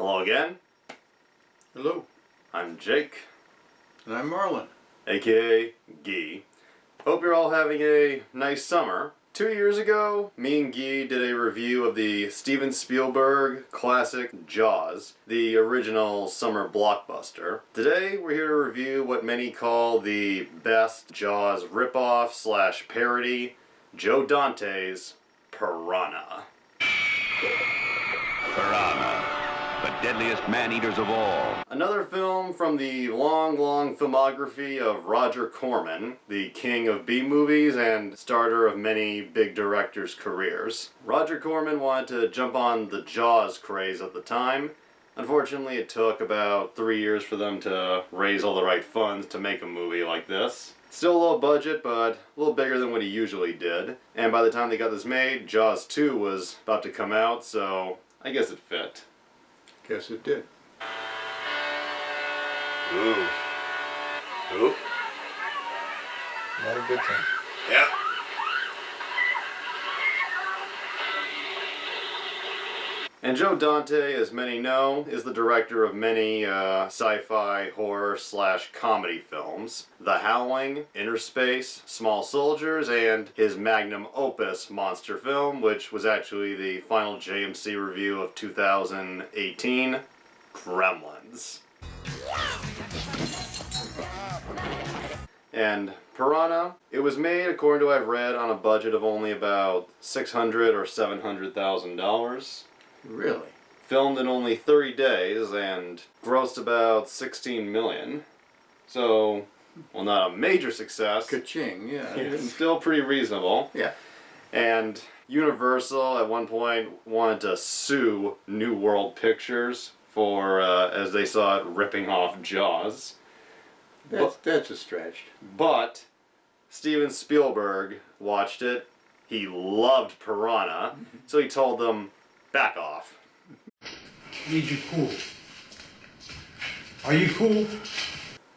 Hello again. Hello. I'm Jake. And I'm Marlin. AKA Guy. Hope you're all having a nice summer. 2 years ago, me and Guy did a review of the Steven Spielberg classic Jaws, the original summer blockbuster. Today, we're here to review what many call the best Jaws ripoff / parody, Joe Dante's Piranha. Piranha, the deadliest man-eaters of all. Another film from the long filmography of Roger Corman, the king of B-movies and starter of many big directors' careers. Roger Corman wanted to jump on the Jaws craze at the time. Unfortunately, it took about 3 years for them to raise all the right funds to make a movie like this. Still a low budget, but a little bigger than what he usually did. And by the time they got this made, Jaws 2 was about to come out, so I guess it fit. Guess it did. Ooh. Ooh. Not a good thing. Yeah. And Joe Dante, as many know, is the director of many sci-fi, horror / comedy films. The Howling, Inner Space, Small Soldiers, and his magnum opus monster film, which was actually the final JMC review of 2018, Gremlins. And Piranha, it was made, according to what I've read, on a budget of only about $600,000 or $700,000. Really? Filmed in only 30 days and grossed about $16 million. So, well, not a major success. Ka-ching, yeah. It's still pretty reasonable. Yeah. And Universal at one point wanted to sue New World Pictures for, as they saw it, ripping off Jaws. That's a stretch. But Steven Spielberg watched it. He loved Piranha. So he told them, back off. Need you cool. Are you cool?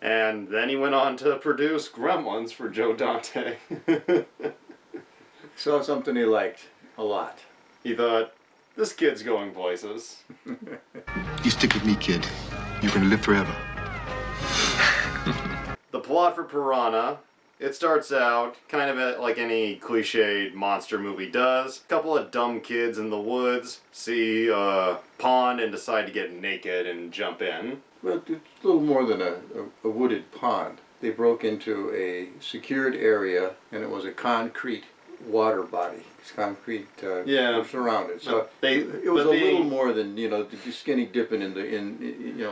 And then he went on to produce Gremlins for Joe Dante. Saw something he liked a lot. He thought, this kid's going places. You stick with me, kid. You're gonna live forever. The plot for Piranha, it starts out kind of like any cliched monster movie does. A couple of dumb kids in the woods see a pond and decide to get naked and jump in. Well, it's a little more than a wooded pond. They broke into a secured area, and it was a concrete water body. It's concrete surrounded. So it was a little more than, skinny dipping in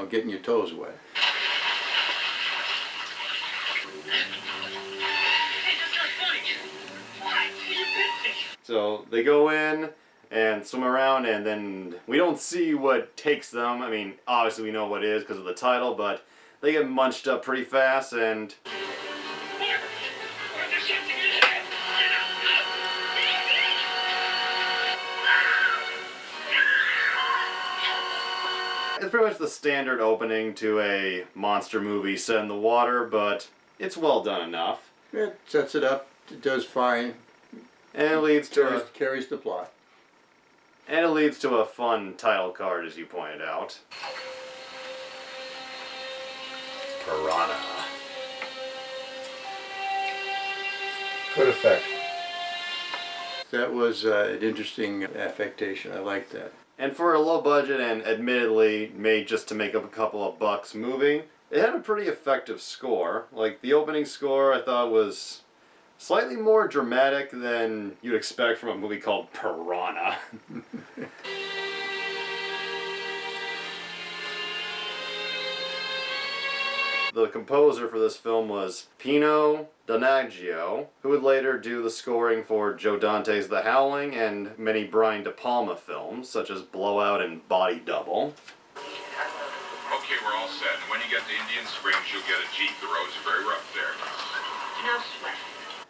getting your toes wet. So they go in and swim around, and then we don't see what takes them. I mean, obviously we know what it is because of the title, but they get munched up pretty fast, and it's pretty much the standard opening to a monster movie set in the water, but it's well done enough. It sets it up. It does fine. And it leads to carries the plot. And it leads to a fun title card, as you pointed out. Piranha. Good effect. That was an interesting affectation. I like that. And for a low budget and admittedly made just to make up a couple of bucks movie, it had a pretty effective score. Like, the opening score I thought was slightly more dramatic than you'd expect from a movie called Piranha. The composer for this film was Pino Donaggio, who would later do the scoring for Joe Dante's The Howling and many Brian De Palma films, such as Blowout and Body Double. Okay, we're all set. And when you get to Indian Springs, you'll get a Jeep. The roads are very rough there. No sweat.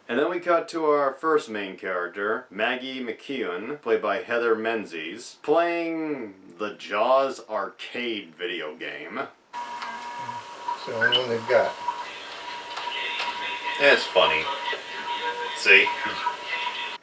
And then we cut to our first main character, Maggie McKeown, played by Heather Menzies, playing the Jaws arcade video game. So what they've got. It's funny. See?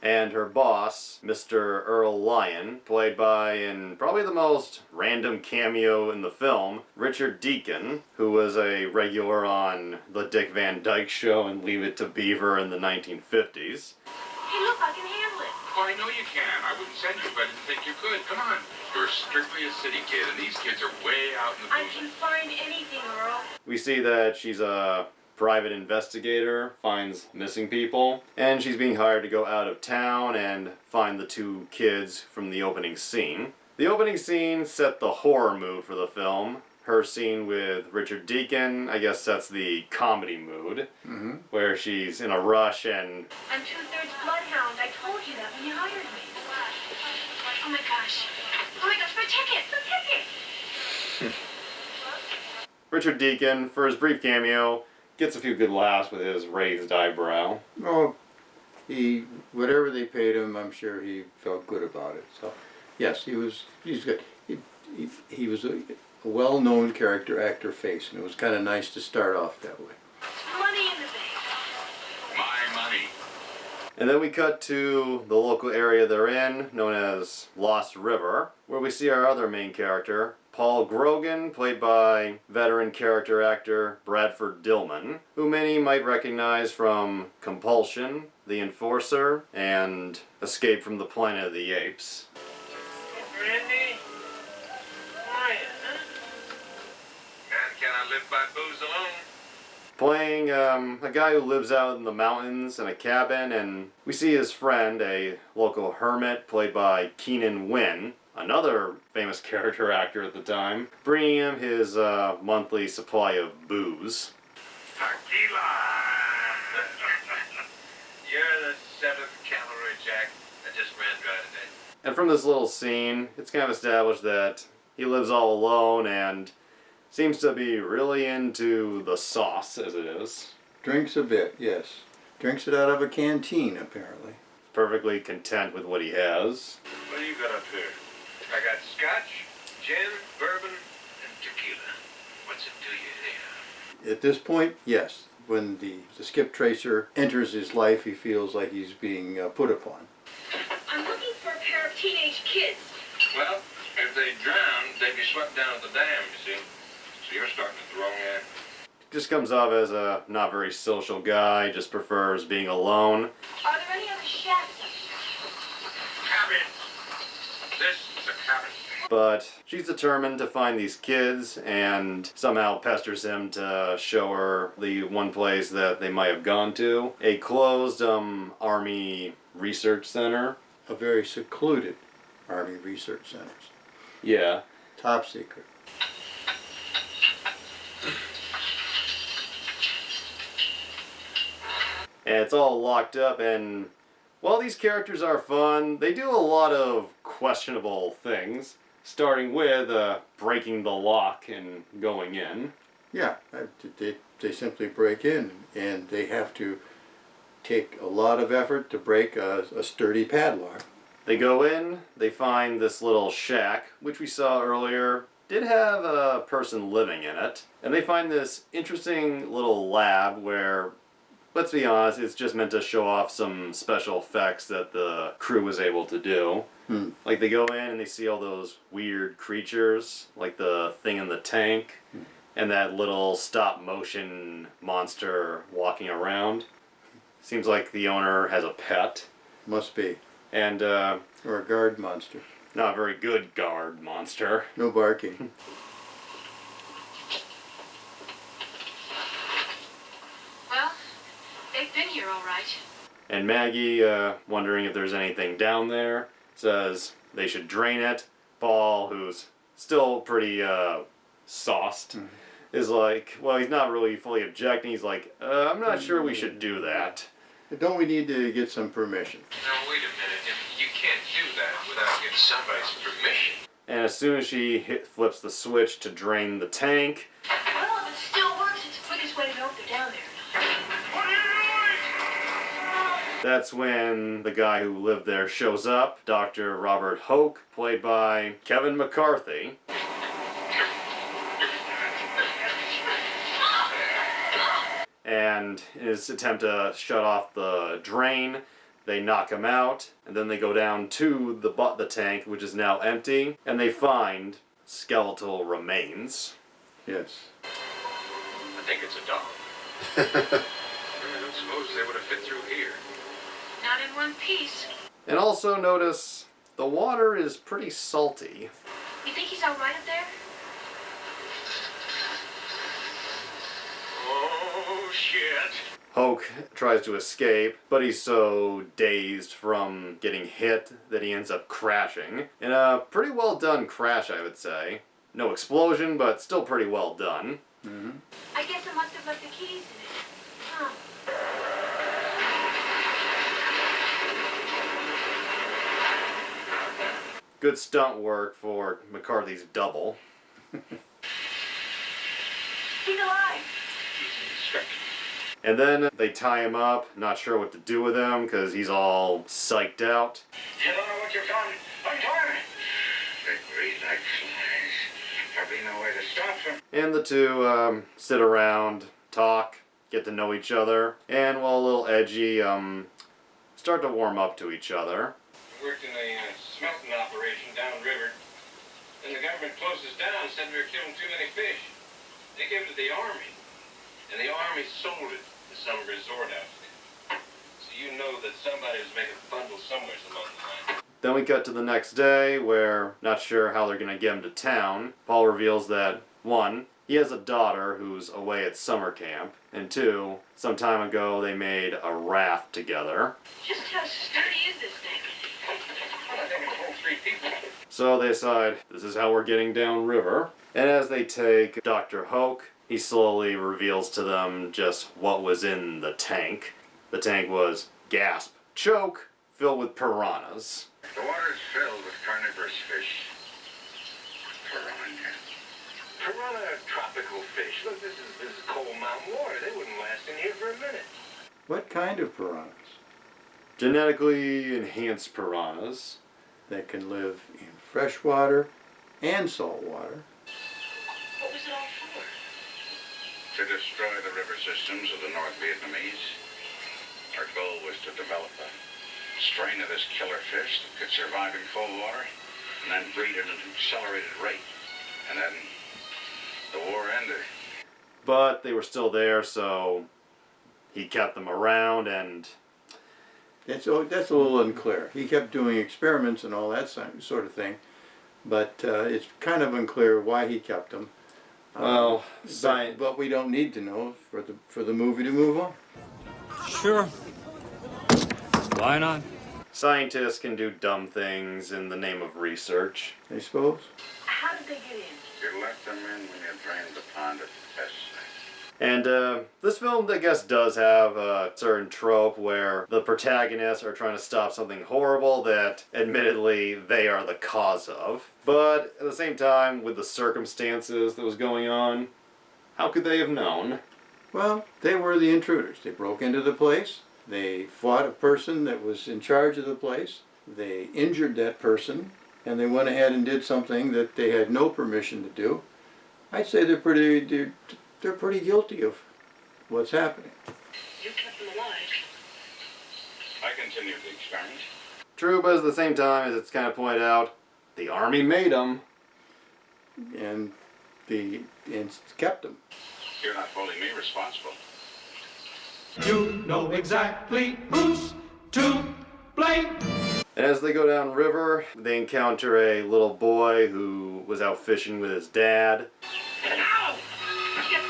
and her boss, Mr. Earl Lyon, played by, in probably the most random cameo in the film, Richard Deacon, who was a regular on The Dick Van Dyke Show and Leave It to Beaver in the 1950s. Hey, look, I can handle it. Oh, I know you can. I wouldn't send you if I didn't think you could. Come on. You're strictly a city kid, and these kids are way out in the I booth. can find anything, Earl. We see that she's a private investigator, finds missing people, and she's being hired to go out of town and find the two kids from the opening scene. The opening scene set the horror mood for the film. Her scene with Richard Deacon, I guess, sets the comedy mood, where she's in a rush and... I'm 2/3 bloodhound. I told you that when you hired me. Oh my gosh. Oh my gosh, my ticket! The ticket! Richard Deacon, for his brief cameo, gets a few good laughs with his raised eyebrow. Oh, whatever they paid him, I'm sure he felt good about it. So, yes, he's good. He was a well-known character actor face, and it was kind of nice to start off that way. Money in the bank. My money. And then we cut to the local area they're in, known as Lost River, where we see our other main character, Paul Grogan, played by veteran character actor Bradford Dillman, who many might recognize from Compulsion, The Enforcer, and Escape from the Planet of the Apes. Randy? Ryan, huh? Man cannot live by booze alone. Playing a guy who lives out in the mountains in a cabin, and we see his friend, a local hermit, played by Keenan Wynn, another famous character actor at the time, bringing him his monthly supply of booze. Tequila! You're the 7th cavalry, Jack. I just ran dry today. And from this little scene, it's kind of established that he lives all alone and seems to be really into the sauce, as it is. Drinks a bit, yes. Drinks it out of a canteen, apparently. Perfectly content with what he has. What do you got up here? I got scotch, gin, bourbon, and tequila. What's it do you here? At this point, yes. When the skip tracer enters his life, he feels like he's being put upon. I'm looking for a pair of teenage kids. Well, if they drowned, they'd be swept down at the dam, you see. So you're starting at the wrong end. Just comes off as a not very social guy, just prefers being alone. Are there any other shacks? Cabin! This is a cabin. But she's determined to find these kids and somehow pesters him to show her the one place that they might have gone to. A closed Army research center. A very secluded Army research center. Yeah. Top secret. And it's all locked up, and while these characters are fun, they do a lot of questionable things, starting with breaking the lock and going in. Yeah, they simply break in, and they have to take a lot of effort to break a sturdy padlock. They go in, they find this little shack, which we saw earlier did have a person living in it, and they find this interesting little lab where, let's be honest, it's just meant to show off some special effects that the crew was able to do. Like they go in and they see all those weird creatures, like the thing in the tank, and that little stop motion monster walking around. Seems like the owner has a pet. Must be. And, or a guard monster. not a very good guard monster. No barking. Well, they've been here all right. And Maggie, wondering if there's anything down there, says they should drain it. Paul, who's still pretty sauced, is like, well, he's not really fully objecting. He's like, I'm not sure we should do that. Don't we need to get some permission? Now, wait a minute. You can't do that without getting somebody's permission. And as soon as she flips the switch to drain the tank, Well, if it still works, it's the quickest way to know if they're down there. What are you doing? that's when the guy who lived there shows up, Dr. Robert Hoke, played by Kevin McCarthy. And in his attempt to shut off the drain, They knock him out, and then they go down to the tank, which is now empty, and they find skeletal remains. Yes. I think it's a dog. I don't suppose they would have fit through here. Not in one piece. And also notice the water is pretty salty. You think he's all right up there? Oh, shit. Hoke tries to escape, but he's so dazed from getting hit that he ends up crashing. In a pretty well done crash, I would say. No explosion, but still pretty well done. Mm-hmm. I guess I must have left the keys in it. Huh. Good stunt work for McCarthy's double. He's alive. And then they tie him up, not sure what to do with him because he's all psyched out. You don't know what you've done. Untie me. They breathe like flies. There'll be no way to stop them. And the two sit around, talk, get to know each other, and while a little edgy, start to warm up to each other. We worked in a smelting operation downriver. Then the government closed us down and said we were killing too many fish. They gave it to the Army. And the Army sold it to some resort outfit. So you know that somebody was making a bundle somewhere along the line. Then we cut to the next day where, not sure how they're going to get him to town. Paul reveals that, 1, he has a daughter who's away at summer camp, and 2, some time ago they made a raft together. Just how sturdy is this thing? I think it'll hold 3 people. So they decide, this is how we're getting downriver. And as they take Dr. Hoke, he slowly reveals to them just what was in the tank. The tank was, gasp, choke, filled with piranhas. The water's filled with carnivorous fish. Piranha. Piranha are tropical fish. Look, this is cold mountain water. They wouldn't last in here for a minute. What kind of piranhas? Genetically enhanced piranhas. That can live in fresh water and salt water. What was it all for? To destroy the river systems of the North Vietnamese. Our goal was to develop a strain of this killer fish that could survive in cold water and then breed at an accelerated rate. And then the war ended. But they were still there, so he kept them around, and That's a little unclear. He kept doing experiments and all that sort of thing, but it's kind of unclear why he kept them. well, But we don't need to know for the movie to move on. Sure. Why not? scientists can do dumb things in the name of research. I suppose. How did they get in? You let them in when you drained the pond at the test site. And this film, I guess, does have a certain trope where the protagonists are trying to stop something horrible that, admittedly, they are the cause of. But at the same time, with the circumstances that was going on, how could they have known? Well, they were the intruders. They broke into the place. They fought a person that was in charge of the place. They injured that person, and they went ahead and did something that they had no permission to do. I'd say they're pretty guilty of what's happening. You kept them alive. I continued the experiment. True, but at the same time, as it's kind of pointed out, the Army made them. And kept them. You're not holding me responsible. You know exactly who's to blame. And as they go down river, they encounter a little boy who was out fishing with his dad. Ow! You get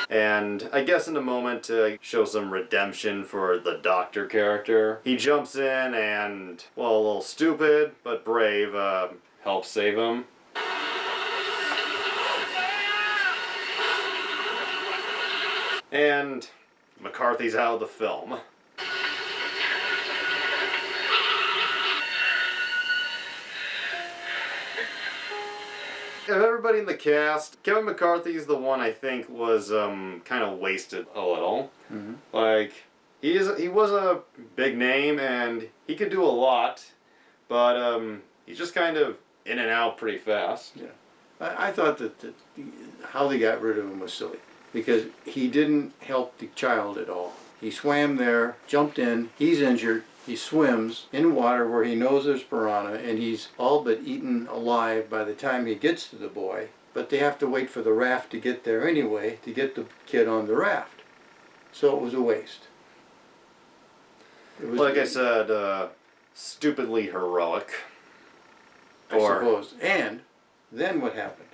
bit? And I guess in a moment to show some redemption for the doctor character, he jumps in and, well, a little stupid but brave, helps save him. And McCarthy's out of the film. Of everybody in the cast, Kevin McCarthy's the one I think was kind of wasted a little. Mm-hmm. Like, he was a big name and he could do a lot, but he's just kind of in and out pretty fast. Yeah. I thought that how they got rid of him was silly. because he didn't help the child at all. He swam there, jumped in, he's injured, he swims in water where he knows there's piranha, and he's all but eaten alive by the time he gets to the boy. But they have to wait for the raft to get there anyway, to get the kid on the raft. So it was a waste. It was, like I said, stupidly heroic. I suppose. And then what happened?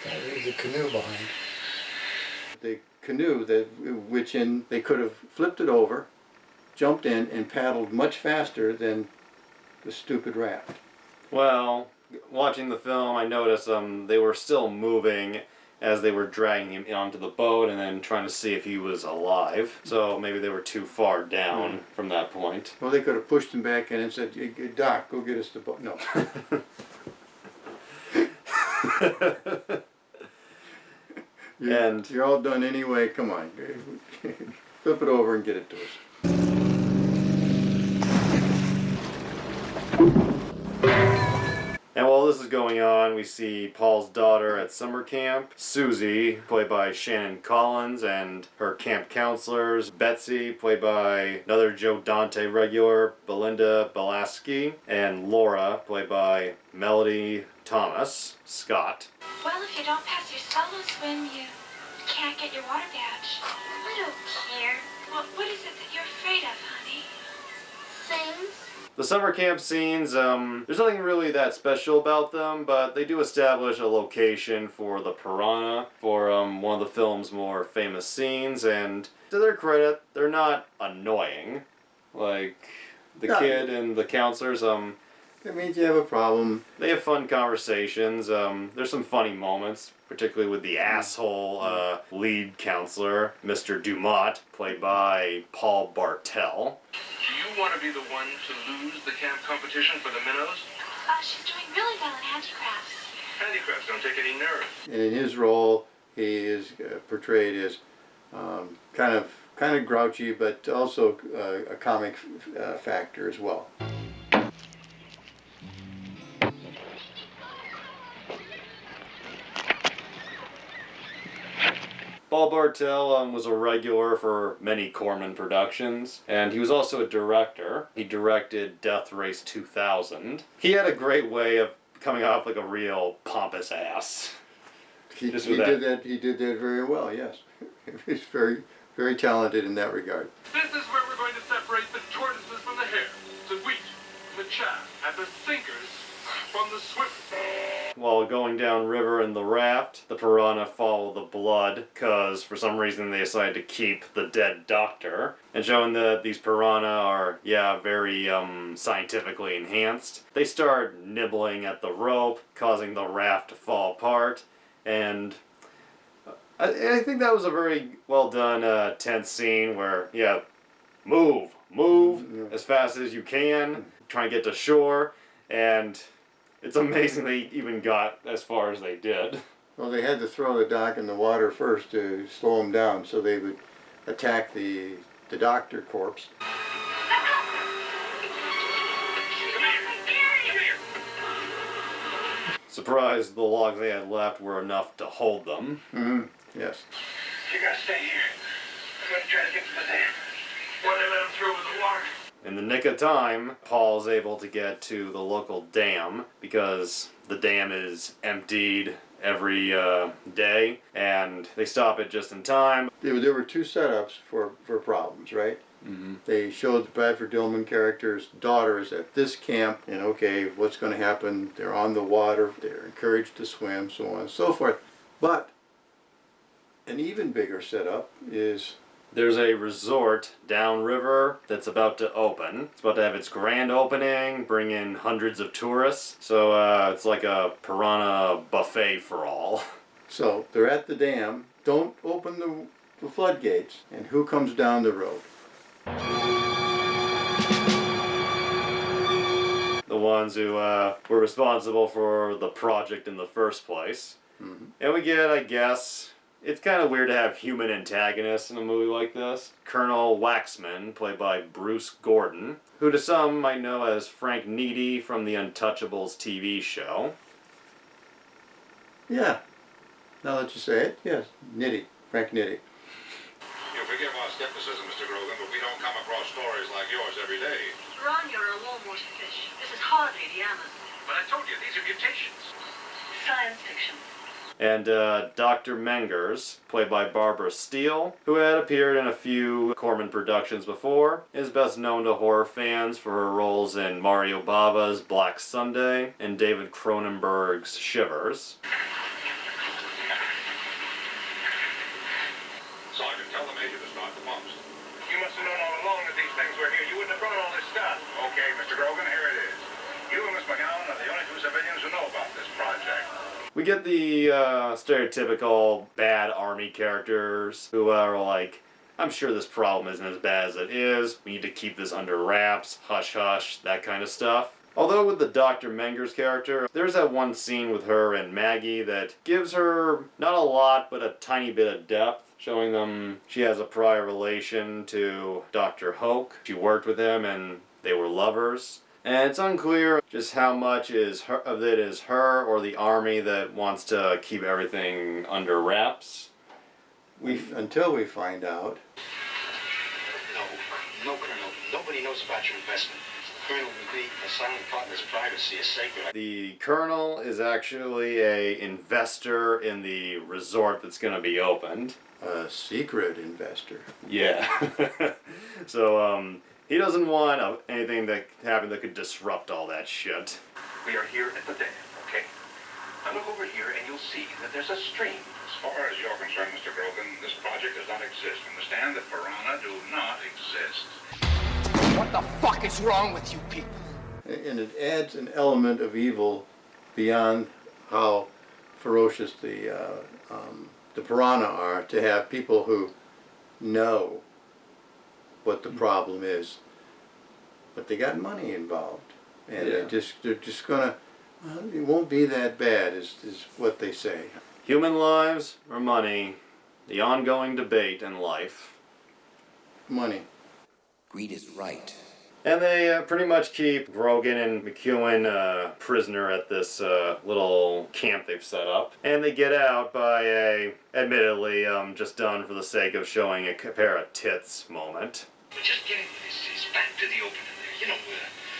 Gotta leave the canoe behind. The canoe, they could have flipped it over, jumped in, and paddled much faster than the stupid raft. Well, watching the film, I noticed they were still moving as they were dragging him onto the boat and then trying to see if he was alive. So maybe they were too far down from that point. Well, they could have pushed him back in and said, "Doc, go get us the boat." No. You're all done anyway. Come on, flip it over and get it to us. And while this is going on, we see Paul's daughter at summer camp, Susie, played by Shannon Collins, and her camp counselors, Betsy, played by another Joe Dante regular, Belinda Belaski, and Laura, played by Melody Thomas Scott. Well, if you don't pass your solo swim, you can't get your water badge. I don't care. Well, what is it that you're afraid of, honey? Things? The summer camp scenes, there's nothing really that special about them, but they do establish a location for the piranha for one of the film's more famous scenes, and to their credit, they're not annoying. Like, the kid and the counselors, That means you have a problem. they have fun conversations. There's some funny moments, particularly with the asshole lead counselor, Mr. Dumont, played by Paul Bartel. Do you want to be the one to lose the camp competition for the minnows? She's doing really well in handicrafts. Handicrafts don't take any nerve. And in his role, he is portrayed as kind of grouchy, but also a comic factor as well. Paul Bartel was a regular for many Corman productions, and he was also a director. He directed Death Race 2000. He had a great way of coming off like a real pompous ass. He did that very well, yes. He's very, very talented in that regard. This is where we're going to separate the tortoises from the hares, the wheat from the chaff, and the sinkers from the swimmers. While going down river in the raft, the piranha follow the blood, because for some reason they decided to keep the dead doctor, and showing that these piranha are, very scientifically enhanced. They start nibbling at the rope, causing the raft to fall apart, and I think that was a very well done, tense scene where, move as fast as you can, try and get to shore, and it's amazing they even got as far as they did. Well, they had to throw the doc in the water first to slow him down, so they would attack the doctor corpse. Surprised the logs they had left were enough to hold them. Mm-hmm. Yes. You gotta stay here. I'm gonna try to get to the dam. Before they let him through with the water. In the nick of time, Paul's able to get to the local dam because the dam is emptied every day, and they stop it just in time. There were two setups for problems, right? Mm-hmm. They showed the Bradford Dillman character's daughters at this camp, and okay, what's going to happen? They're on the water, they're encouraged to swim, so on and so forth. But an even bigger setup is there's a resort downriver that's about to open. It's about to have its grand opening, bring in hundreds of tourists. So it's like a piranha buffet for all. So they're at the dam, don't open the floodgates, and who comes down the road? The ones who were responsible for the project in the first place. Mm-hmm. And we get, I guess, it's kind of weird to have human antagonists in a movie like this. Colonel Waxman, played by Bruce Gordon, who to some might know as Frank Needy from the Untouchables TV show. Yeah, Now that you say it, yes, Nitti, Frank Nitti. You forgive our skepticism, Mr. Grogan, but we don't come across stories like yours every day. Ron, you're a warm-water fish. This is hardly the Amazon. But I told you, these are mutations. Science fiction. And Dr. Mengers, played by Barbara Steele, who had appeared in a few Corman productions before, is best known to horror fans for her roles in Mario Bava's Black Sunday and David Cronenberg's Shivers. Sergeant, tell the Major to start the pumps. You must have known all along that these things were here. You wouldn't have brought all this stuff. Okay, Mr. Grogan, here it is. You and Miss McGowan are the only two civilians who know about this project. We get the stereotypical bad army characters who are like, I'm sure this problem isn't as bad as it is. We need to keep this under wraps, hush hush, that kind of stuff. Although with the Dr. Mengers character, there's that one scene with her and Maggie that gives her not a lot, but a tiny bit of depth, showing them she has a prior relation to Dr. Hoke. She worked with him and they were lovers. And it's unclear just how much of it is her or the army that wants to keep everything under wraps. Until we find out. No, Colonel. Nobody knows about your investment. Colonel will be a silent partner's privacy is sacred. The Colonel is actually a investor in the resort that's going to be opened. A secret investor. Yeah. So, he doesn't want anything that happened that could disrupt all that shit. We are here at the dam, okay? Now look over here and you'll see that there's a stream. As far as you're concerned, Mr. Grogan, this project does not exist. Understand that Piranha do not exist. What the fuck is wrong with you people? And it adds an element of evil beyond how ferocious the Piranha are, to have people who know what the problem is, but they got money involved, and they're just gonna, well, it won't be that bad, is what they say. Human lives or money, the ongoing debate in life. Money. Greed is right. And they pretty much keep Grogan and McEwen prisoner at this little camp they've set up. And they get out by admittedly, just done for the sake of showing a pair of tits moment. We're just getting his back to the open in there. You know,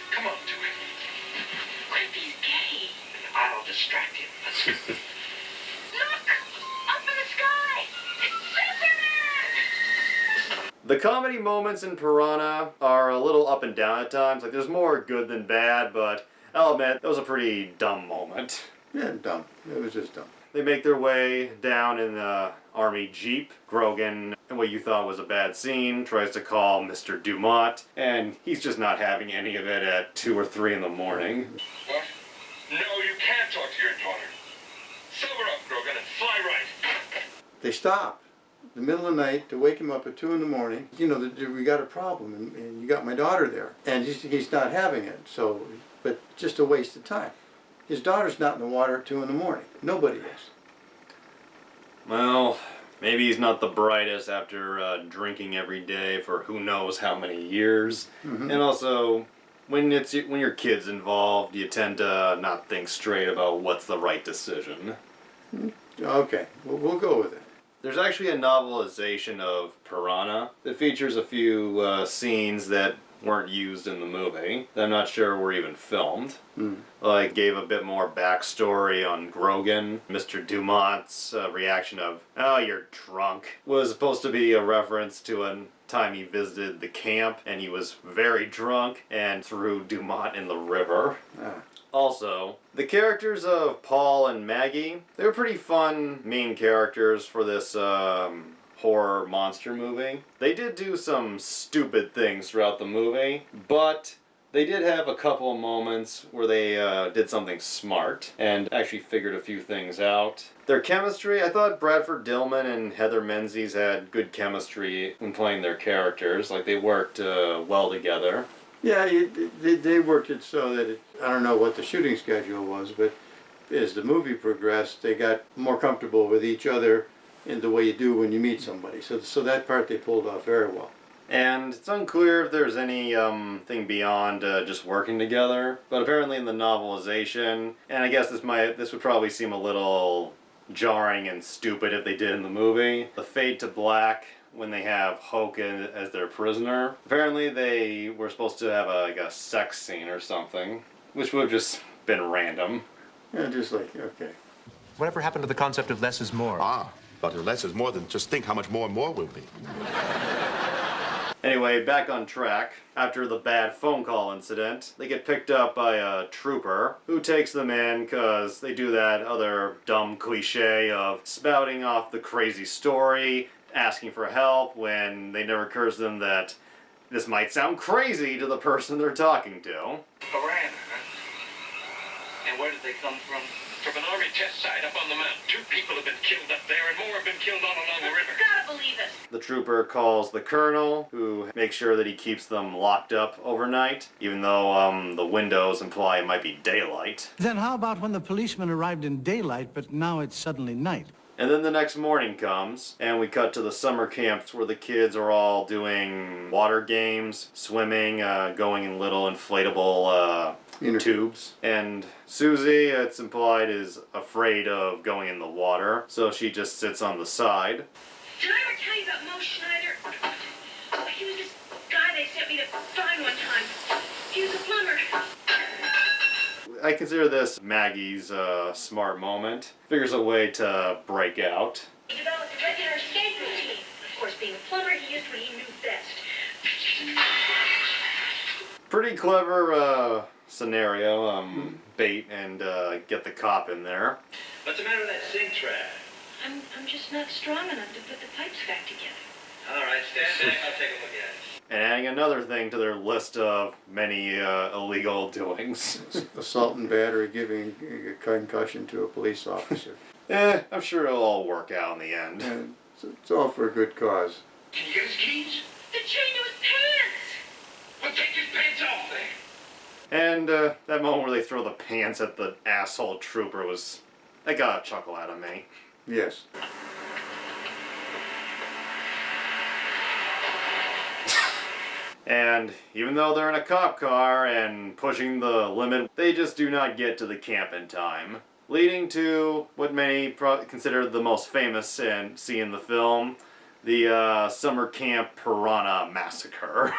come on to it. What if he's gay? I'll distract him. Look! Up in the sky! It's Superman! The comedy moments in Piranha are a little up and down at times. Like, there's more good than bad, but I'll admit, that was a pretty dumb moment. Yeah, dumb. It was just dumb. They make their way down in the army jeep. Grogan, in what you thought was a bad scene, tries to call Mr. Dumont, and he's just not having any of it at 2 or 3 in the morning. What? No, you can't talk to your daughter. Sober up, Grogan, and fly right. They stop in the middle of the night to wake him up at 2 in the morning. You know, we got a problem, and you got my daughter there. And he's not having it, so, but just a waste of time. His daughter's not in the water at 2 in the morning. Nobody is. Well, maybe he's not the brightest after drinking every day for who knows how many years. Mm-hmm. And also, when your kid's involved, you tend to not think straight about what's the right decision. Okay, we'll go with it. There's actually a novelization of Piranha that features a few scenes that weren't used in the movie that I'm not sure were even filmed. Like, gave a bit more backstory on Grogan. Mr. Dumont's reaction of, "Oh, you're drunk," was supposed to be a reference to a time he visited the camp and he was very drunk and threw Dumont in the river. Also, the characters of Paul and Maggie, they were pretty fun main characters for this horror monster movie. They did do some stupid things throughout the movie, but they did have a couple of moments where they did something smart and actually figured a few things out. Their chemistry, I thought Bradford Dillman and Heather Menzies had good chemistry when playing their characters. Like, they worked well together. Yeah, they worked it so that I don't know what the shooting schedule was, but as the movie progressed, they got more comfortable with each other in the way you do when you meet somebody. So that part they pulled off very well. And it's unclear if there's any thing beyond just working together, but apparently in the novelization, and I guess this would probably seem a little jarring and stupid if they did in the movie. The fade to black when they have Hoken as their prisoner. Apparently they were supposed to have a sex scene or something, which would have just been random. Yeah, just like, okay. Whatever happened to the concept of less is more? Ah, but if less is more, then just think how much more and more will be. Anyway, back on track. After the bad phone call incident, they get picked up by a trooper who takes them in because they do that other dumb cliche of spouting off the crazy story, asking for help when it never occurs to them that this might sound crazy to the person they're talking to. Piranha, huh? And where did they come from? From an army test site up on the mountain. 2 people have been killed up there, and more have been killed all along the river. Gotta believe it. The trooper calls the colonel, who makes sure that he keeps them locked up overnight, even though the windows imply it might be daylight. Then how about when the policeman arrived in daylight, but now it's suddenly night? And then the next morning comes, and we cut to the summer camps where the kids are all doing water games, swimming, going in little inflatable tubes. And Susie, it's implied, is afraid of going in the water, so she just sits on the side. Did I ever tell you about Mo Schneider? He was this guy they sent me to find one time. He was a plumber. I consider this Maggie's smart moment. Figures a way to break out. He developed a regular escape routine. Of course, being a plumber, he used what he knew best. Pretty clever scenario, bait and get the cop in there. What's the matter with that sink trap? I'm just not strong enough to put the pipes back together. All right, stand back. I'll take a look at it. And adding another thing to their list of many illegal doings. Assault and battery, giving a concussion to a police officer. I'm sure it'll all work out in the end. And it's all for a good cause. Can you get his keys? The chain to his pants! Well, take his pants off then. And that moment where they throw the pants at the asshole trooper that got a chuckle out of me. Yes. And even though they're in a cop car and pushing the limit, they just do not get to the camp in time. Leading to what many consider the most famous scene in the film, the summer camp Piranha massacre.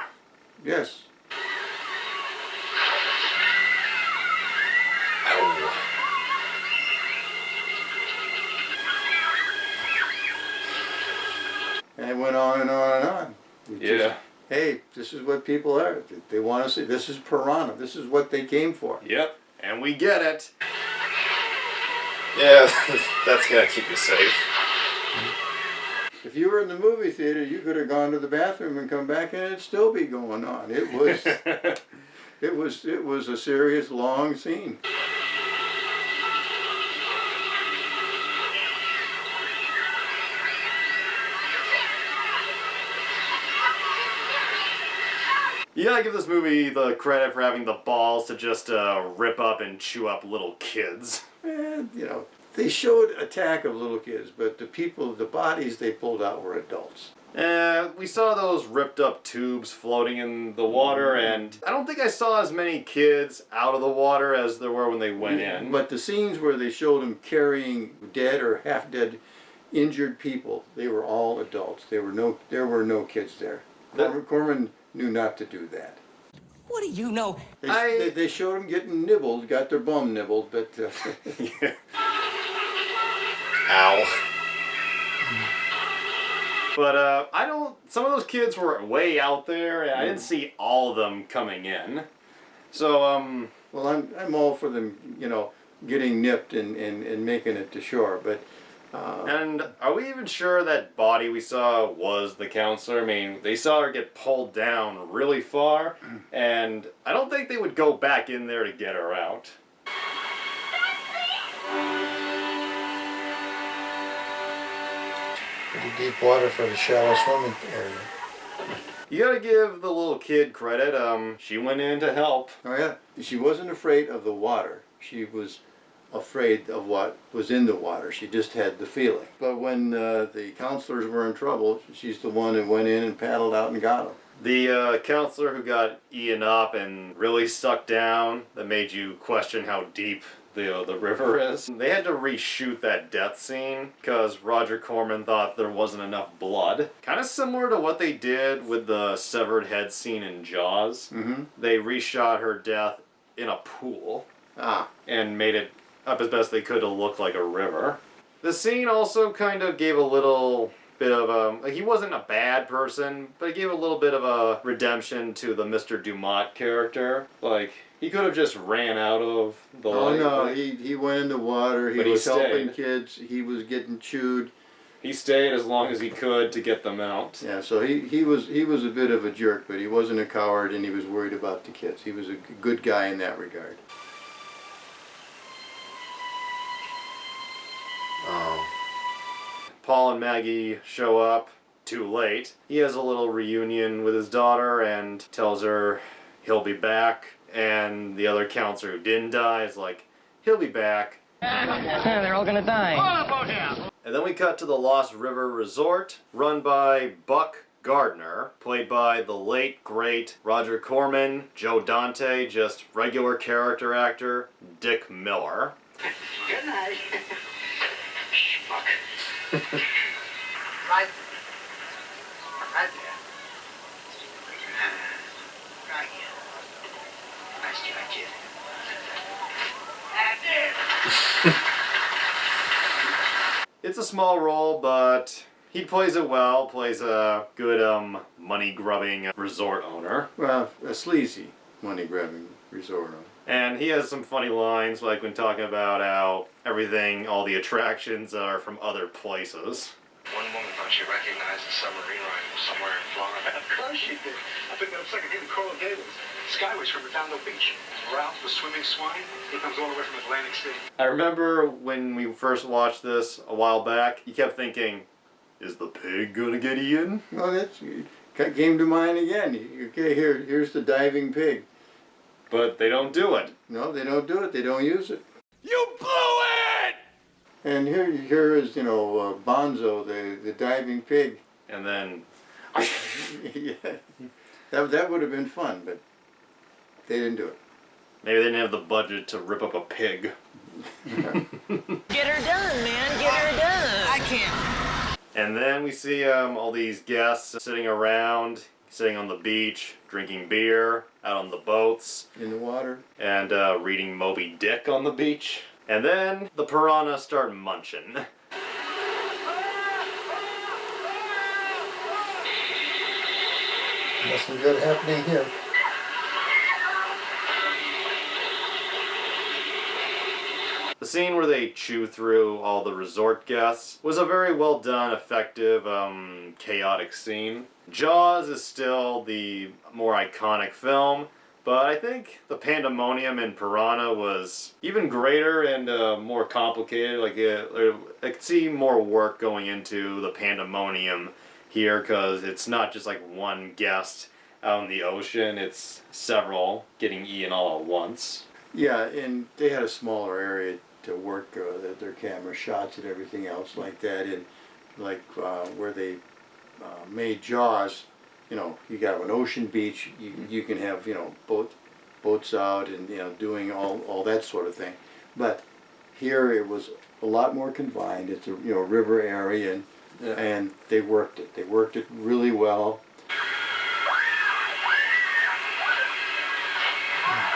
Yes. And it went on and on and on. Hey, this is what people are. They want to see. This is Piranha. This is what they came for. Yep, and we get it. Yeah, that's gonna keep you safe. If you were in the movie theater, you could have gone to the bathroom and come back and it'd still be going on. It was, it was a serious, long scene. You gotta give this movie the credit for having the balls to just rip up and chew up little kids. And, they showed attack of little kids, but the bodies they pulled out were adults. We saw those ripped up tubes floating in the water, and I don't think I saw as many kids out of the water as there were when they went in. But the scenes where they showed them carrying dead or half-dead injured people, they were all adults. There were no kids there. Corman knew not to do that. What do you know? They showed them getting nibbled, got their bum nibbled, but... Yeah. Ow. But some of those kids were way out there, and I didn't see all of them coming in. So, Well, I'm all for them, getting nipped and making it to shore, but... and are we even sure that body we saw was the counselor? I mean, they saw her get pulled down really far, and I don't think they would go back in there to get her out. Pretty deep water for the shallow swimming area. You gotta give the little kid credit. She went in to help. Oh yeah, she wasn't afraid of the water. She was afraid of what was in the water. She just had the feeling. But when the counselors were in trouble, she's the one who went in and paddled out and got them. The counselor who got eaten up and really sucked down, that made you question how deep the river is. They had to reshoot that death scene because Roger Corman thought there wasn't enough blood. Kind of similar to what they did with the severed head scene in Jaws. Mm-hmm. They reshot her death in a pool. And made it up as best they could to look like a river. The scene also kind of gave a little bit of a... Like, he wasn't a bad person, but it gave a little bit of a redemption to the Mr. Dumont character. Like, he could have just ran out of the light. Oh, no, he went in the water, he was helping kids, he was getting chewed. He stayed as long as he could to get them out. Yeah, so he was a bit of a jerk, but he wasn't a coward and he was worried about the kids. He was a good guy in that regard. Paul and Maggie show up too late. He has a little reunion with his daughter and tells her he'll be back. And the other counselor who didn't die is like, he'll be back. They're all gonna die. And then we cut to the Lost River Resort, run by Buck Gardner, played by the late, great Roger Corman, Joe Dante, just regular character actor, Dick Miller. Good night. Schmuck. Right there. Right here. Nice try, kid. It's a small role, but he plays it well, plays a good money-grubbing resort owner. Well, a sleazy money-grabbing resort owner. And he has some funny lines, like when talking about how everything, all the attractions are from other places. One woman thought she recognized the submarine ride somewhere in Florida. Of course she did. I picked it up second-hand in Coral Gables. Skyways from Redondo Beach. Ralph was swimming swine. He comes all the way from Atlantic City. I remember when we first watched this a while back, you kept thinking, is the pig gonna get eaten? Well, that came to mind again. Okay, here's the diving pig. But they don't do it. No, they don't do it. They don't use it. You blew it! And here is, Bonzo, the diving pig. And then... Yeah, that would have been fun, but they didn't do it. Maybe they didn't have the budget to rip up a pig. Get her done, man. Get her done. I can't. And then we see all these guests sitting around, sitting on the beach, drinking beer, out on the boats. In the water. And reading Moby Dick on the beach. And then the piranha start munching. Nothing good happening here. The scene where they chew through all the resort guests was a very well done, effective, chaotic scene. Jaws is still the more iconic film, but I think the pandemonium in Piranha was even greater and more complicated. Like, I could see more work going into the pandemonium here, because it's not just like one guest out in the ocean, it's several getting eaten all at once. Yeah, and they had a smaller area to work their camera shots and everything else like that. And like where they made Jaws, you got an ocean beach, you can have, boats out and, doing all that sort of thing. But here it was a lot more confined. It's a, river area, and, yeah. And they worked it. They worked it really well.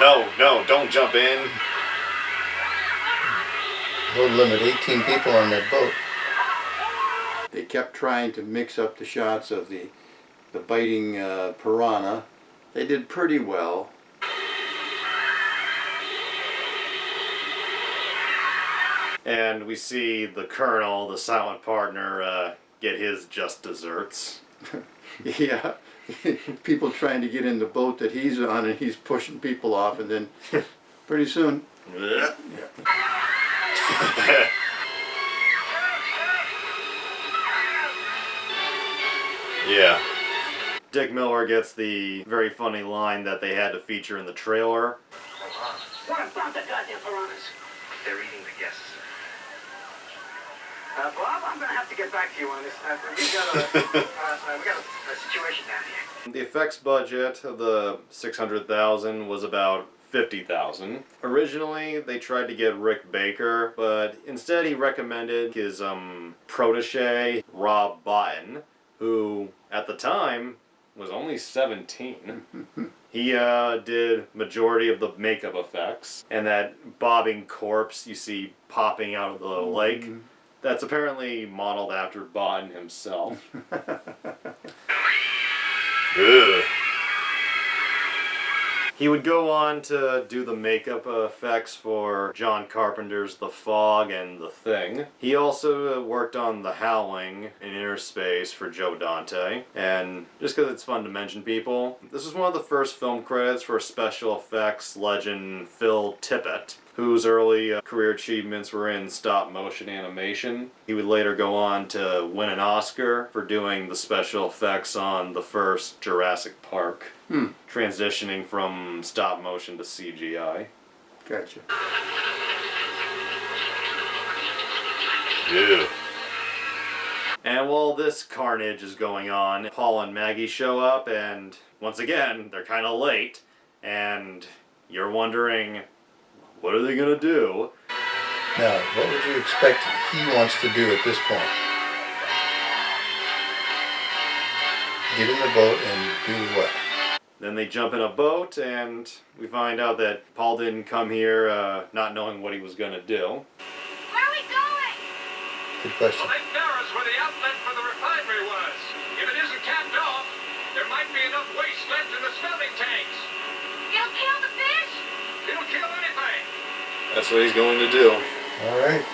No, don't jump in. No limit, 18 people on that boat. They kept trying to mix up the shots of the biting piranha. They did pretty well. And we see the Colonel, the silent partner, get his just desserts. Yeah. People trying to get in the boat that he's on, and he's pushing people off, and then pretty soon... Yeah. Yeah. Dick Miller gets the very funny line that they had to feature in the trailer. What about the goddamn piranhas? They're eating the guests, sir. Bob, I'm going to have to get back to you on this. We got a situation down here. The effects budget of the $600,000 was about $50,000. Originally, they tried to get Rick Baker, but instead he recommended his protege, Rob Bottin, who, at the time, was only 17. He did majority of the makeup effects, and that bobbing corpse you see popping out of the lake, that's apparently modeled after Bottin himself. Ugh. He would go on to do the makeup effects for John Carpenter's The Fog and The Thing. He also worked on The Howling in Inner Space for Joe Dante. And just because it's fun to mention people, this is one of the first film credits for special effects legend Phil Tippett, whose early career achievements were in stop-motion animation. He would later go on to win an Oscar for doing the special effects on the first Jurassic Park, transitioning from stop-motion to CGI. Gotcha. Yeah. And while this carnage is going on, Paul and Maggie show up, and once again, they're kind of late, and you're wondering, what are they gonna do? Now, what would you expect he wants to do at this point? Get in the boat and do what? Then they jump in a boat, and we find out that Paul didn't come here not knowing what he was gonna do. Where are we going? Good question. Well, Lake Narrow's where the outlet for the refinery was. If it isn't capped off, there might be enough waste left in the smelting tanks. It'll kill the fish? It'll kill anything. That's what he's going to do. All right.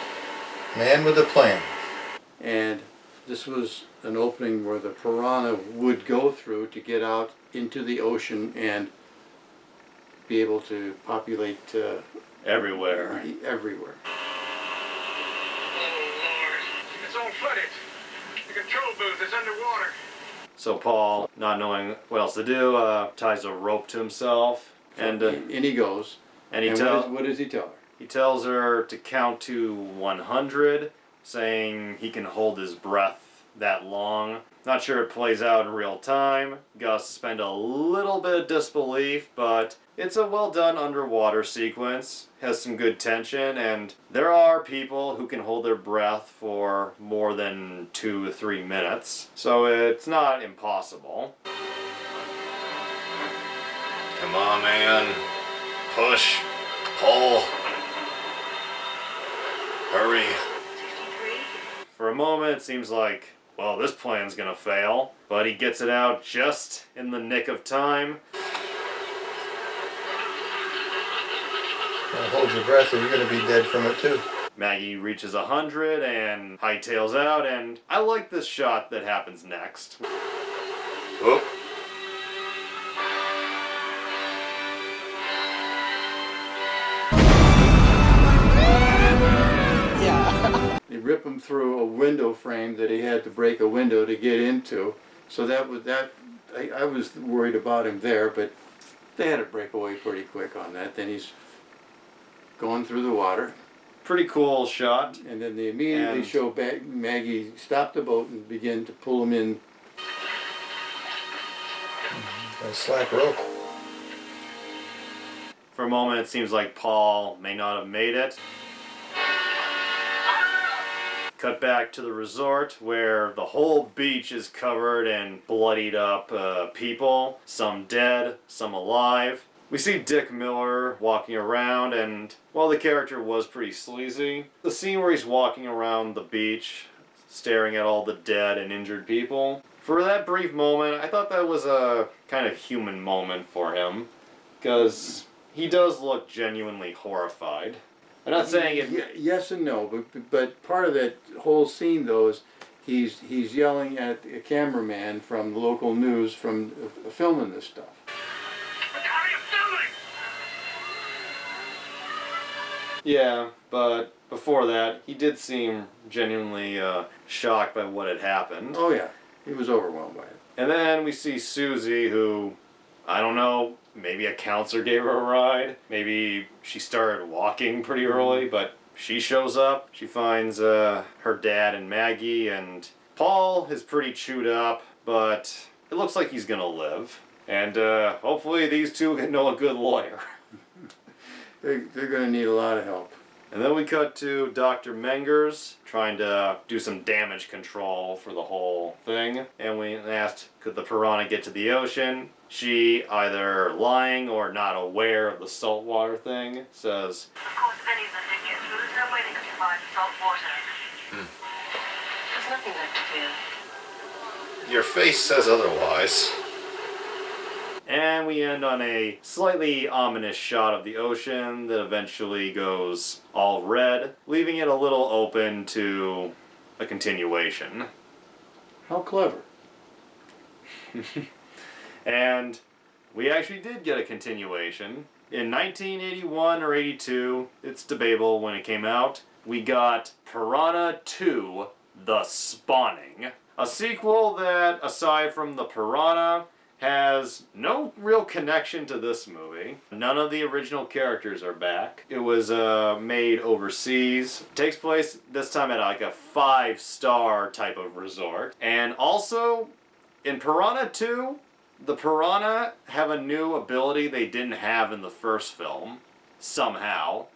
Man with a plan. And this was an opening where the Piranha would go through to get out into the ocean and be able to populate everywhere. Everywhere. Oh, Lord. It's all flooded. The control booth is underwater. So Paul, not knowing what else to do, ties a rope to himself, and he goes. And what does he tell her? He tells her to count to 100, saying he can hold his breath that long. Not sure it plays out in real time. Gotta suspend a little bit of disbelief, but it's a well done underwater sequence. Has some good tension, and there are people who can hold their breath for more than 2 to 3 minutes, so it's not impossible. Come on, man. Push. Pull. Hurry. For a moment, it seems like, well, this plan's gonna fail, but he gets it out just in the nick of time. Hold your breath or you're going to be dead from it too. Maggie reaches 100 and hightails out, and I like this shot that happens next. Oh. They rip him through a window frame that he had to break a window to get into. So I was worried about him there, but they had to break away pretty quick on that. Then he's going through the water. Pretty cool shot. And then they immediately show Maggie stop the boat and begin to pull him in. A slack rope. For a moment, it seems like Paul may not have made it. Cut back to the resort where the whole beach is covered in bloodied up people, some dead, some alive. We see Dick Miller walking around, and while the character was pretty sleazy, the scene where he's walking around the beach, staring at all the dead and injured people, for that brief moment, I thought that was a kind of human moment for him, because he does look genuinely horrified. I'm not saying it. Yes and no, but part of that whole scene though is he's yelling at a cameraman from the local news from filming this stuff. How are you filming? Yeah, but before that, he did seem genuinely shocked by what had happened. Oh yeah, he was overwhelmed by it. And then we see Susie, who, I don't know, maybe a counselor gave her a ride. Maybe she started walking pretty early, but she shows up. She finds her dad and Maggie, and Paul is pretty chewed up, but it looks like he's gonna live. And hopefully these two know a good lawyer. They're going to need a lot of help. And then we cut to Dr. Mengers trying to do some damage control for the whole thing. And we asked, could the piranha get to the ocean? She, either lying or not aware of the saltwater thing, says, of course, if any of them did get through, there's no way they could survive the salt water. There's nothing left to fear. your face says otherwise. And we end on a slightly ominous shot of the ocean that eventually goes all red, leaving it a little open to a continuation. How clever. And we actually did get a continuation. In 1981 or 82, it's debatable when it came out, we got Piranha 2, The Spawning. A sequel that, aside from the Piranha, has no real connection to this movie. None of the original characters are back. It was made overseas. It takes place this time at like a 5-star type of resort. And also, in Piranha 2, the Piranha have a new ability they didn't have in the first film. Somehow.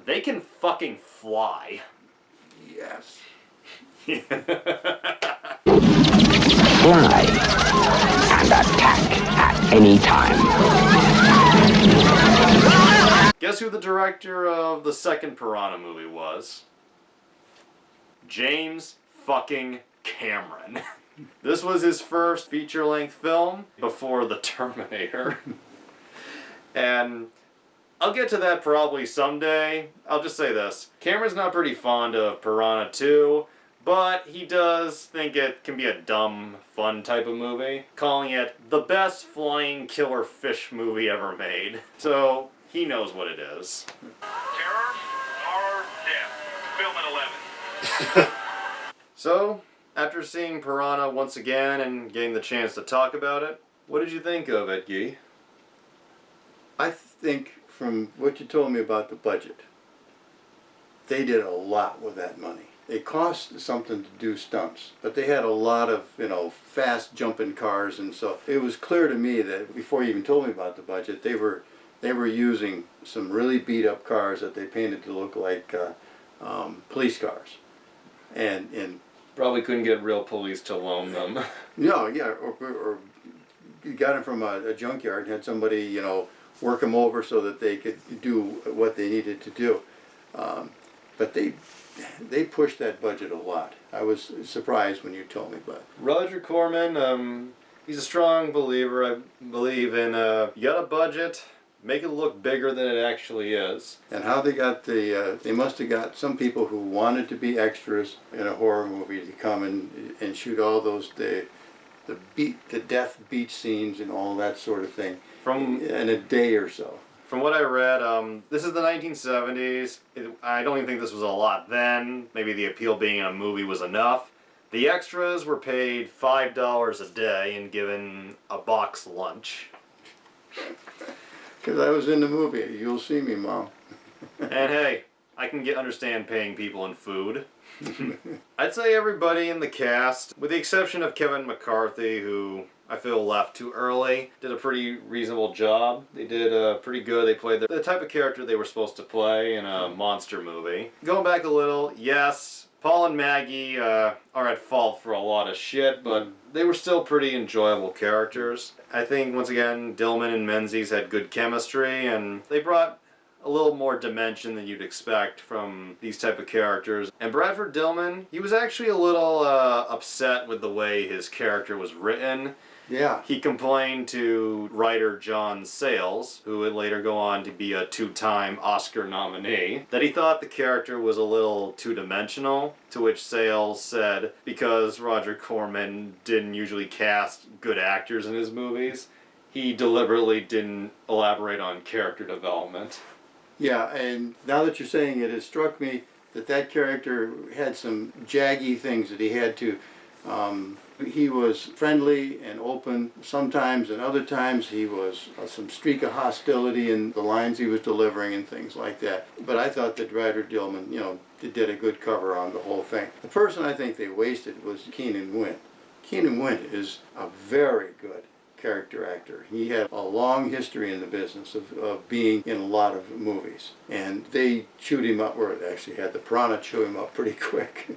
They can fucking fly. Yes. Fly and attack at any time. Guess who the director of the second Piranha movie was? James fucking Cameron. This was his first feature-length film before The Terminator. And I'll get to that probably someday. I'll just say this. Cameron's not pretty fond of Piranha 2, but he does think it can be a dumb, fun type of movie, calling it the best flying killer fish movie ever made. So, he knows what it is. Terror, horror, death. Film at 11. So, after seeing Piranha once again and getting the chance to talk about it, what did you think of it, Guy? I think from what you told me about the budget, they did a lot with that money. It cost something to do stunts, but they had a lot of, fast jumping cars, and so it was clear to me that before you even told me about the budget, they were using some really beat up cars that they painted to look like police cars, and probably couldn't get real police to loan them. No, yeah, or you got them from a junkyard and had somebody, work them over so that they could do what they needed to do. But they pushed that budget a lot. I was surprised when you told me about it. Roger Corman, he's a strong believer. I believe in, you got a budget, make it look bigger than it actually is. And how they got they must have got some people who wanted to be extras in a horror movie to come and shoot all those, the death beach scenes and all that sort of thing in a day or so. From what I read, this is the 1970s. I don't even think this was a lot then. Maybe the appeal being in a movie was enough. The extras were paid $5 a day and given a box lunch. Because I was in the movie. You'll see me, Mom. And hey, I can understand paying people in food. I'd say everybody in the cast, with the exception of Kevin McCarthy, who I feel left too early, did a pretty reasonable job. They did pretty good. They played the type of character they were supposed to play in a monster movie. Going back a little, yes, Paul and Maggie are at fault for a lot of shit, but they were still pretty enjoyable characters. I think, once again, Dillman and Menzies had good chemistry, and they brought a little more dimension than you'd expect from these type of characters. And Bradford Dillman, he was actually a little upset with the way his character was written. Yeah. He complained to writer John Sayles, who would later go on to be a 2-time Oscar nominee, that he thought the character was a little two-dimensional, to which Sayles said because Roger Corman didn't usually cast good actors in his movies, he deliberately didn't elaborate on character development. Yeah, and now that you're saying it, it struck me that character had some jaggy things that he had to. He was friendly and open sometimes, and other times he was some streak of hostility in the lines he was delivering and things like that. But I thought that Ryder Dillman, did a good cover on the whole thing. The person I think they wasted was Keenan Wynn. Keenan Wynn is a very good character actor. He had a long history in the business of being in a lot of movies. And they chewed him up, or actually had the Piranha chew him up pretty quick.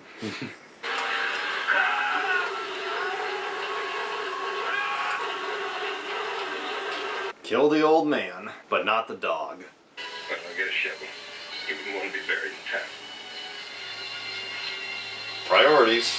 Kill the old man, but not the dog. Well, I'll get a shovel. You wouldn't want to be buried in town. Priorities.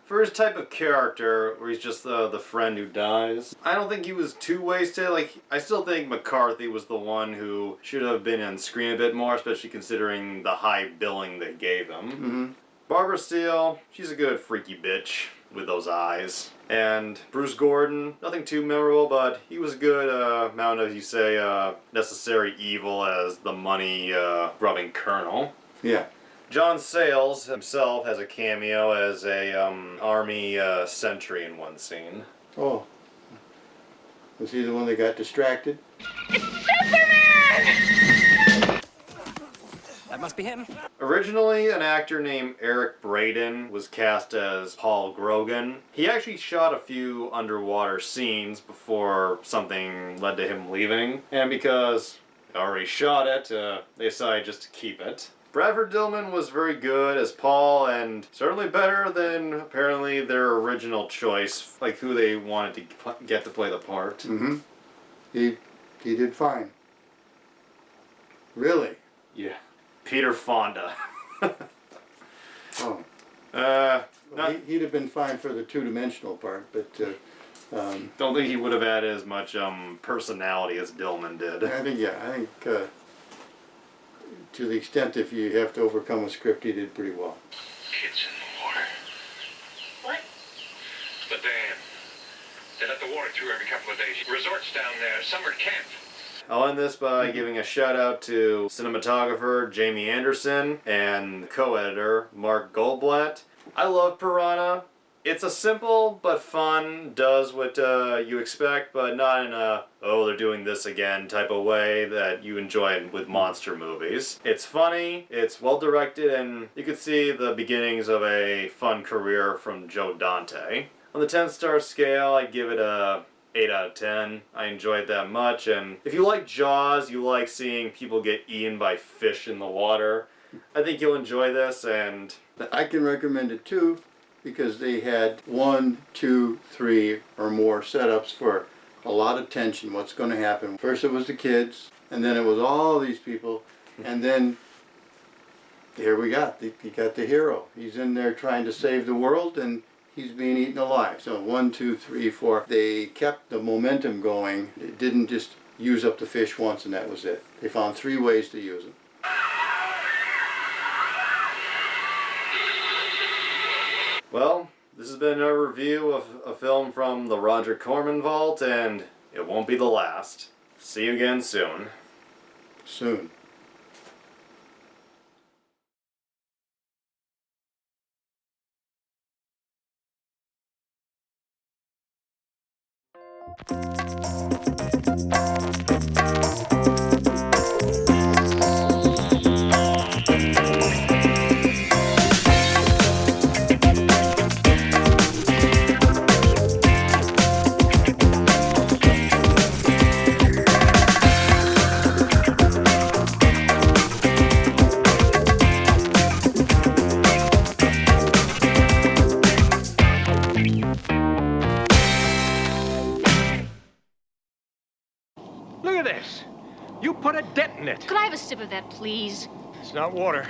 For his type of character, where he's just the friend who dies, I don't think he was too wasted. Like, I still think McCarthy was the one who should have been on screen a bit more, especially considering the high billing they gave him. Mm-hmm. Barbara Steele, she's a good freaky bitch with those eyes. And Bruce Gordon, nothing too memorable, but he was a good amount of, you say, necessary evil as the money-grubbing colonel. Yeah. John Sayles himself has a cameo as a army sentry in one scene. Oh. Was he the one that got distracted? It's Superman! That must be him. Originally, an actor named Eric Braeden was cast as Paul Grogan. He actually shot a few underwater scenes before something led to him leaving. And because he already shot it, they decided just to keep it. Bradford Dillman was very good as Paul, and certainly better than apparently their original choice, like who they wanted to get to play the part. Mm-hmm. He did fine. Really? Yeah. Peter Fonda. Oh. Well, he'd have been fine for the two-dimensional part, but don't think he would have had as much personality as Dillman did. I think to the extent if you have to overcome a script, he did pretty well. Kids in the water. What? The dam. They let the water through every couple of days. Resorts down there, summer camp. I'll end this by giving a shout out to cinematographer Jamie Anderson and co-editor Mark Goldblatt. I love Piranha. It's a simple but fun, does what you expect, but not in a, oh, they're doing this again type of way that you enjoy with monster movies. It's funny, it's well directed, and you can see the beginnings of a fun career from Joe Dante. On the 10-star scale, I'd give it a 8 out of 10. I enjoyed that much, and if you like Jaws, you like seeing people get eaten by fish in the water, I think you'll enjoy this, and I can recommend it too, because they had 1, 2, 3 or more setups for a lot of tension. What's going to happen? First it was the kids, and then it was all these people, and then here you got the hero. He's in there trying to save the world, and he's being eaten alive. So 1, 2, 3, 4. They kept the momentum going. It didn't just use up the fish once and that was it. They found 3 ways to use them. well, this has been a review of a film from the Roger Corman vault, and it won't be the last. See you again soon. Soon. Look at this. You put a dent in it. Could I have a sip of that, please? It's not water.